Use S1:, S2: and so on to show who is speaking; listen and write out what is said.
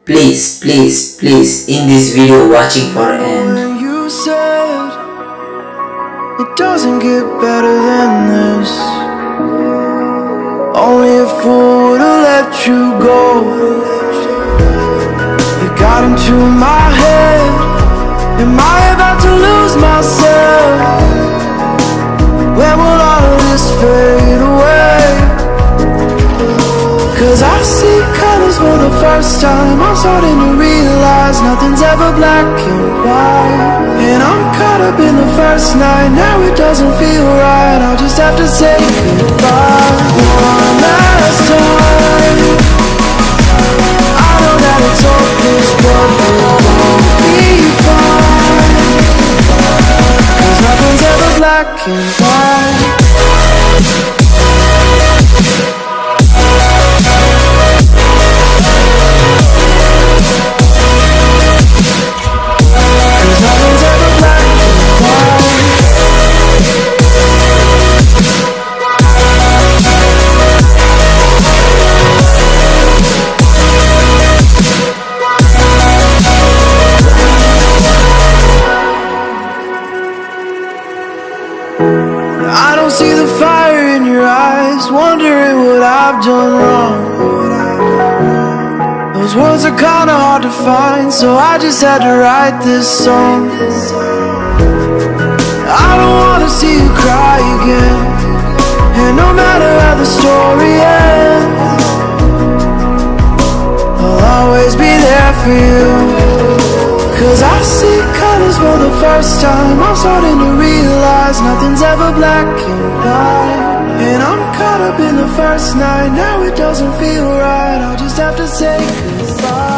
S1: please in this video watching for end.
S2: When you said it doesn't get better than this, only a fool would've let you go. You got into my head. Am I about to lose myself? When will all of this fade away? Cause I see colors for the first time. I'm starting to realize nothing's ever black and white. And I'm caught up in the first night. Now it doesn't feel right. I'll just have to say goodbye one last time. I know that it's hopeless, but it won't be fine. Cause nothing's ever black and white. I don't see the fire in your eyes, wondering what I've done wrong. Those words are kinda hard to find, so I just had to write this song. I don't wanna see you cry again, and no matter how the story ends, I'll always be there for you. Cause I see colors for the first time. I'm starting to realize nothing's ever black and white. And I'm caught up in the first night. Now it doesn't feel right. I'll just have to say goodbye.